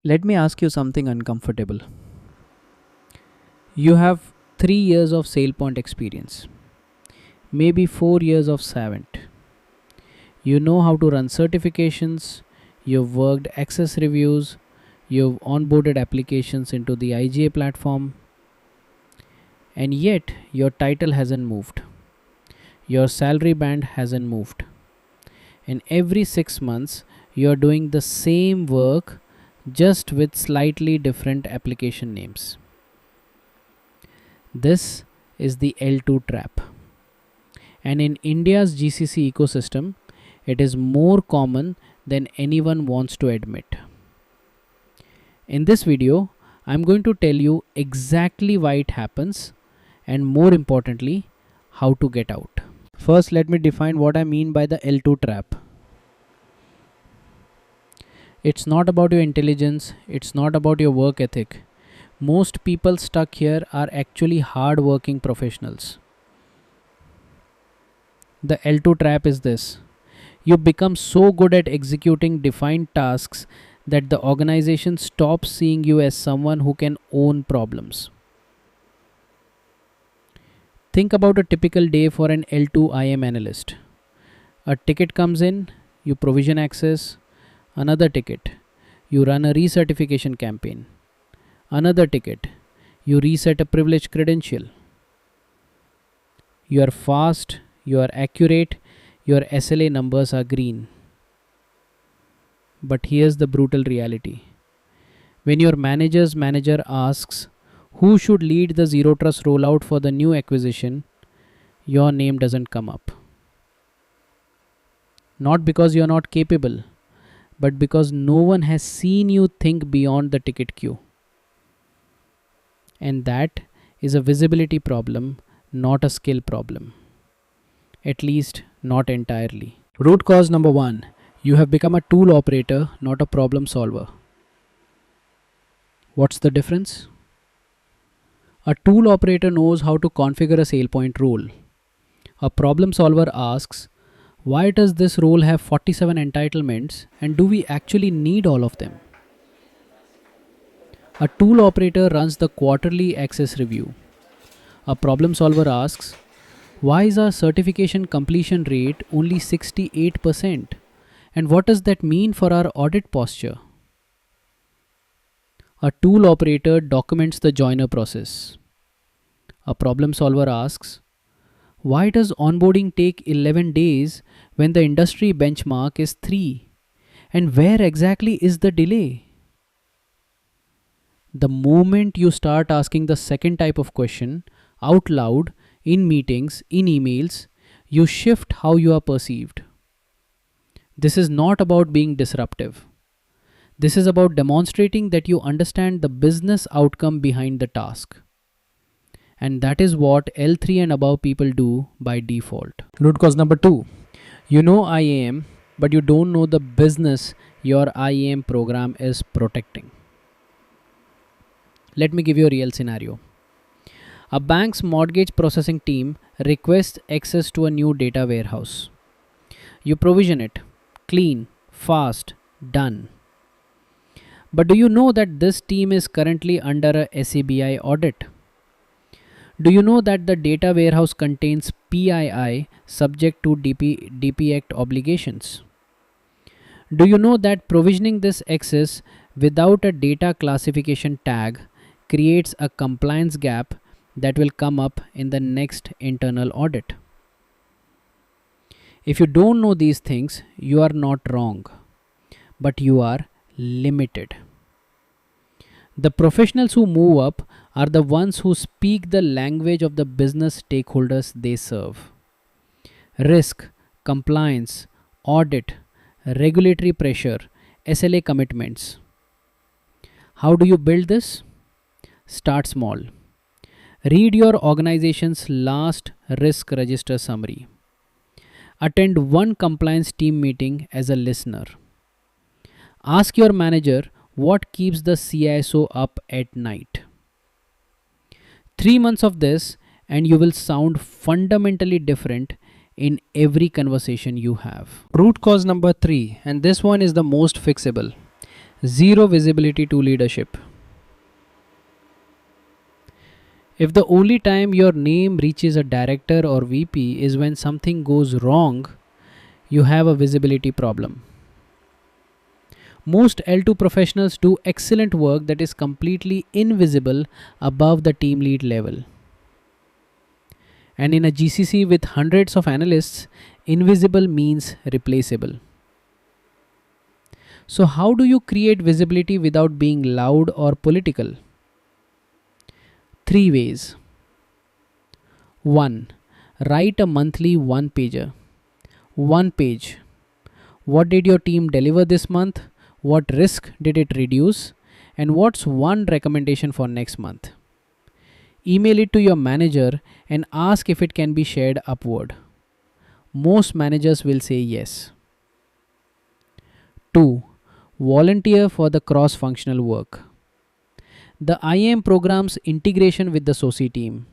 Let me ask you something uncomfortable. You have 3 years of SailPoint experience, maybe 4 years of Savant. You know how to run certifications, you've worked access reviews, you've onboarded applications into the IGA platform, and yet your title hasn't moved. Your salary band hasn't moved. And every 6 months, you're doing the same work just with slightly different application names. This is the L2 trap. And in India's GCC ecosystem, it is more common than anyone wants to admit. In this video, I'm going to tell you exactly why it happens and more importantly, how to get out. First, let me define what I mean by the L2 trap. It's not about your intelligence, it's not about your work ethic. Most people stuck here are actually hard-working professionals. The L2 trap is this. You become so good at executing defined tasks that the organization stops seeing you as someone who can own problems. Think about a typical day for an L2 IAM analyst. A ticket comes in, you provision access. Another ticket, you run a recertification campaign. Another ticket, you reset a privileged credential. You are fast, you are accurate, your SLA numbers are green. But here's the brutal reality. When your manager's manager asks who should lead the Zero Trust rollout for the new acquisition, your name doesn't come up. Not because you're not capable, but because no one has seen you think beyond the ticket queue. And that is a visibility problem, not a skill problem. At least, not entirely. Root cause number 1. You have become a tool operator, not a problem solver. What's the difference? A tool operator knows how to configure a SailPoint role. A problem solver asks, why does this role have 47 entitlements and do we actually need all of them? A tool operator runs the quarterly access review. A problem solver asks, why is our certification completion rate only 68%? And what does that mean for our audit posture? A tool operator documents the joiner process. A problem solver asks, why does onboarding take 11 days when the industry benchmark is 3? And where exactly is the delay? The moment you start asking the second type of question out loud, in meetings, in emails, you shift how you are perceived. This is not about being disruptive. This is about demonstrating that you understand the business outcome behind the task. And that is what L3 and above people do by default. Root cause number 2. You know IAM, but you don't know the business your IAM program is protecting. Let me give you a real scenario. A bank's mortgage processing team requests access to a new data warehouse. You provision it. Clean, fast, done. But do you know that this team is currently under a SCBI audit? Do you know that the data warehouse contains PII subject to DP Act obligations? Do you know that provisioning this access without a data classification tag creates a compliance gap that will come up in the next internal audit? If you don't know these things, you are not wrong, but you are limited. The professionals who move up are the ones who speak the language of the business stakeholders they serve. Risk, compliance, audit, regulatory pressure, SLA commitments. How do you build this? Start small. Read your organization's last risk register summary. Attend one compliance team meeting as a listener. Ask your manager what keeps the CISO up at night. 3 months of this and you will sound fundamentally different in every conversation you have. Root cause number 3, and this one is the most fixable. Zero visibility to leadership. If the only time your name reaches a director or VP is when something goes wrong, you have a visibility problem. Most L2 professionals do excellent work that is completely invisible above the team lead level. And in a GCC with hundreds of analysts, invisible means replaceable. So, how do you create visibility without being loud or political? 3 ways. 1. Write a monthly one pager. One page. What did your team deliver this month? What risk did it reduce? And what's one recommendation for next month? Email it to your manager and ask if it can be shared upward. Most managers will say yes. 2. Volunteer for the cross-functional work. The IAM program's integration with the SOC team,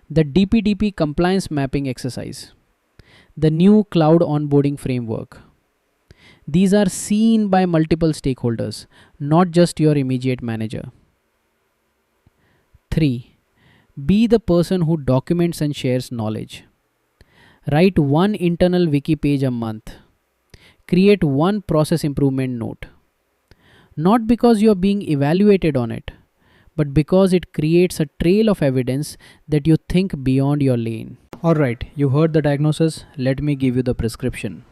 the DPDP compliance mapping exercise, the new cloud onboarding framework. These are seen by multiple stakeholders, not just your immediate manager. 3. Be the person who documents and shares knowledge. Write one internal wiki page a month. Create one process improvement note. Not because you are being evaluated on it, but because it creates a trail of evidence that you think beyond your lane. Alright, you heard the diagnosis. Let me give you the prescription.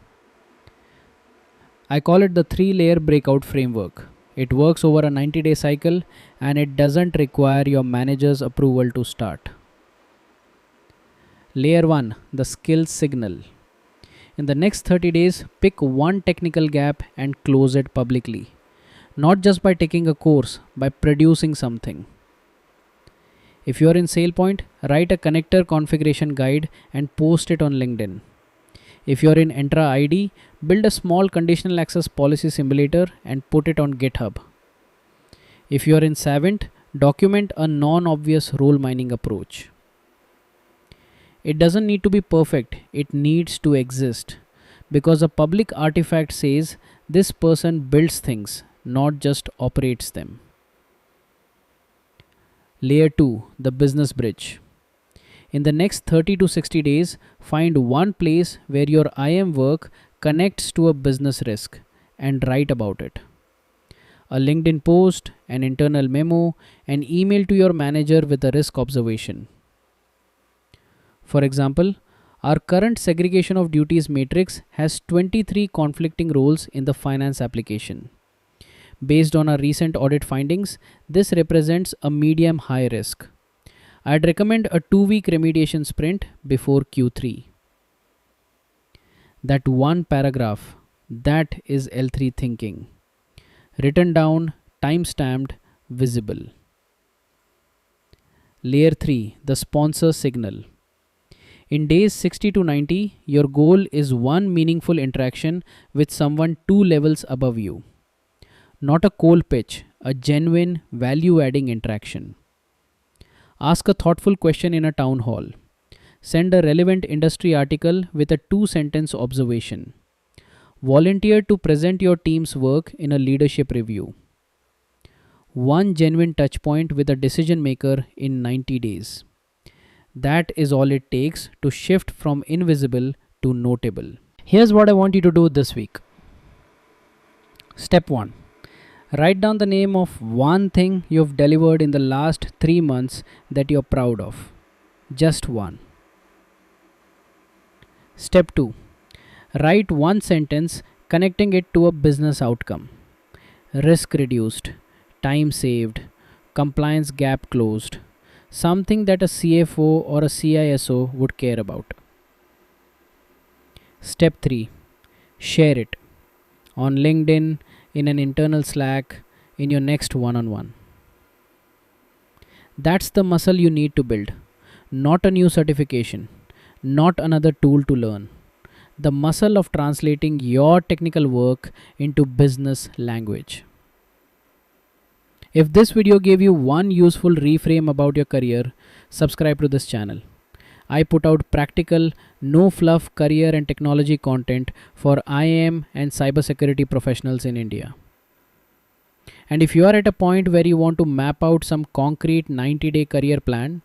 I call it the 3-layer breakout framework. It works over a 90-day cycle and it doesn't require your manager's approval to start. Layer 1, the skills signal. In the next 30 days, pick one technical gap and close it publicly. Not just by taking a course, by producing something. If you are in SailPoint, write a connector configuration guide and post it on LinkedIn. If you are in Entra ID, build a small conditional access policy simulator and put it on GitHub. If you are in Savant, document a non-obvious role mining approach. It doesn't need to be perfect, it needs to exist. Because a public artifact says this person builds things, not just operates them. Layer 2, the business bridge. In the next 30 to 60 days, find one place where your IAM work connects to a business risk and write about it. A LinkedIn post, an internal memo, an email to your manager with a risk observation. For example, our current segregation of duties matrix has 23 conflicting roles in the finance application. Based on our recent audit findings, this represents a medium-high risk. I'd recommend a 2-week remediation sprint before Q3. That one paragraph, that is L3 thinking. Written down, time-stamped, visible. Layer 3, the sponsor signal. In days 60 to 90, your goal is one meaningful interaction with someone 2 levels above you. Not a cold pitch, a genuine, value-adding interaction. Ask a thoughtful question in a town hall. Send a relevant industry article with a 2-sentence observation. Volunteer to present your team's work in a leadership review. One genuine touchpoint with a decision maker in 90 days. That is all it takes to shift from invisible to notable. Here's what I want you to do this week. Step 1. Write down the name of one thing you've delivered in the last 3 months that you're proud of. Just one. Step 2. Write one sentence connecting it to a business outcome. Risk reduced, time saved, compliance gap closed. Something that a CFO or a CISO would care about. Step 3. Share it. On LinkedIn, in an internal Slack, in your next one-on-one. That's the muscle you need to build. Not a new certification. Not another tool to learn. The muscle of translating your technical work into business language. If this video gave you one useful reframe about your career, subscribe to this channel. I put out practical, no fluff career and technology content for IAM and cybersecurity professionals in India. And if you are at a point where you want to map out some concrete 90-day career plan,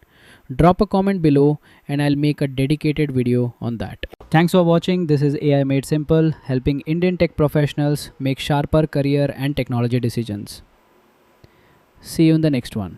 drop a comment below and I'll make a dedicated video on that. Thanks for watching. This is AI Made Simple, helping Indian tech professionals make sharper career and technology decisions. See you in the next one.